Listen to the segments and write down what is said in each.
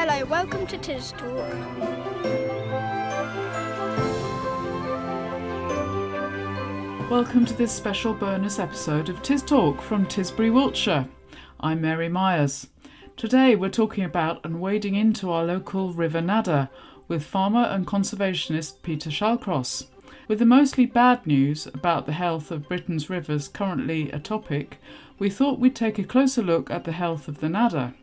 Hello, welcome to TisTalk. Welcome to this special bonus episode of TisTalk from Tisbury, Wiltshire. I'm Mary Myers. Today we're talking about and wading into our local River Nadder with farmer and conservationist Peter Shallcross. With the mostly bad news about the health of Britain's rivers currently a topic, we thought we'd take a closer look at the health of the Nadder.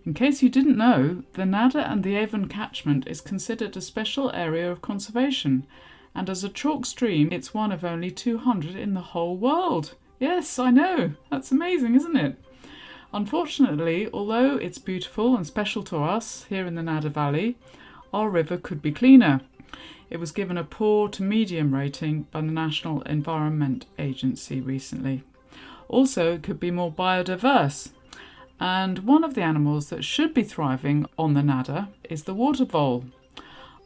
In case you didn't know, the Nadder and the Avon catchment is considered a special area of conservation, and as a chalk stream it's one of only 200 in the whole world. Yes, I know, that's amazing, isn't it? Unfortunately, although it's beautiful and special to us here in the Nadder Valley, our river could be cleaner. It was given a poor to medium rating by the National Environment Agency recently. Also, it could be more biodiverse. And one of the animals that should be thriving on the Nadder is the water vole.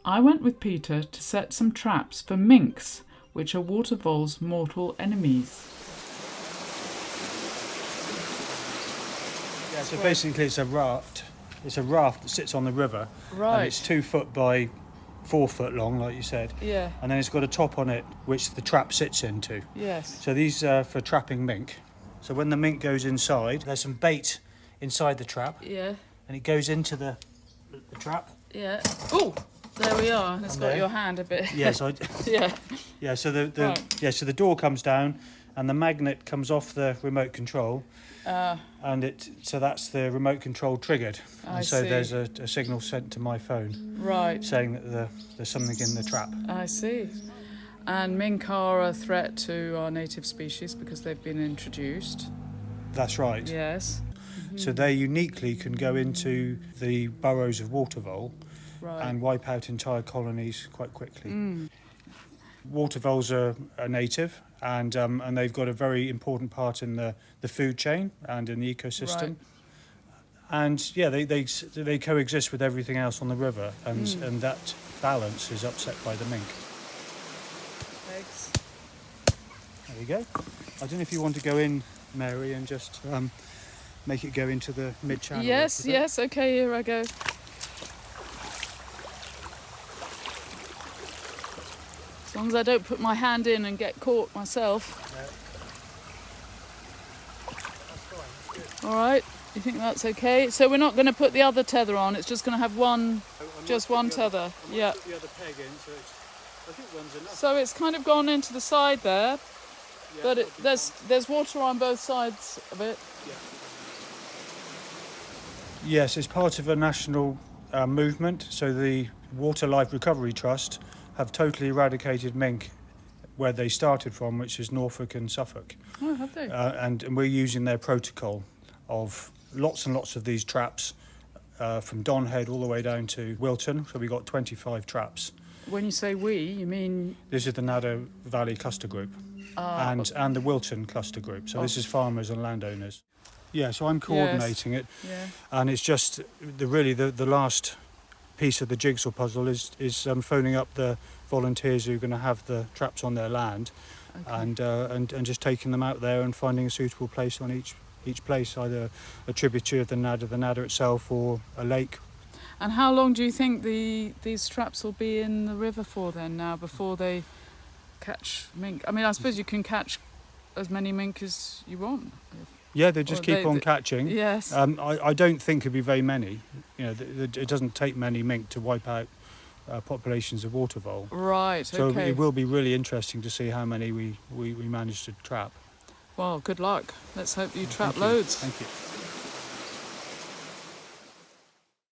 I went with Peter to set some traps for minks, which are water voles' mortal enemies. Yeah, so basically it's a raft. It's a raft that sits on the river. Right. And it's 2 foot by 4 foot long, like you said. Yeah. And then it's got a top on it, which the trap sits into. Yes. So these are for trapping mink. So when the mink goes inside, there's some bait inside the trap. Yeah. And it goes into the trap. Yeah. Oh, there we are. It's And got there. your hand a bit. Yes, Yeah. yeah. So Right. so the door comes down, and the magnet comes off the remote control, and so that's the remote control triggered. I And so see. there's a signal sent to my phone Right. saying that there's something in the trap. I see. And mink are a threat to our native species because they've been introduced. That's right. Yes. So they uniquely can go into the burrows of water vole Right. and wipe out entire colonies quite quickly. Water voles are native, and they've got a very important part in the food chain and in the ecosystem. Right. And yeah, they coexist with everything else on the river, and that balance is upset by the mink. Eggs. There you go. I don't know if you want to go in, Mary, and just make it go into the mid-channel. Yes, yes. Okay, here I go. As long as I don't put my hand in and get caught myself. That's fine. All right. You think that's okay? So we're not going to put the other tether on. It's just going to have one, just one tether. Yeah. Put the other peg in, so I think one's enough. So it's kind of gone into the side there, Yeah, but there's water on both sides of it. Yes, it's part of a national movement. So the Water Life Recovery Trust have totally eradicated mink where they started from, which is Norfolk and Suffolk. Oh, have they? And we're using their protocol of lots and lots of these traps from Donhead all the way down to Wilton. So we've got 25 traps. When you say we, you mean? This is the Nadder Valley Cluster Group and the Wilton Cluster Group. So this is farmers and landowners. Yeah, so I'm coordinating it. Yeah. And it's just the last piece of the jigsaw puzzle is phoning up the volunteers who are going to have the traps on their land, and just taking them out there and finding a suitable place on each place, either a tributary of the Nadder itself, or a lake. And how long do you think these traps will be in the river for then now before they catch mink? I mean, I suppose you can catch as many mink as you want. Yeah, they just keep on catching. Yes. I don't think it'd be very many. You know, it doesn't take many mink to wipe out populations of water vole. Right. So Okay. it will be really interesting to see how many we manage to trap. Well, good luck. Let's hope you trap Thank you. loads. Thank you.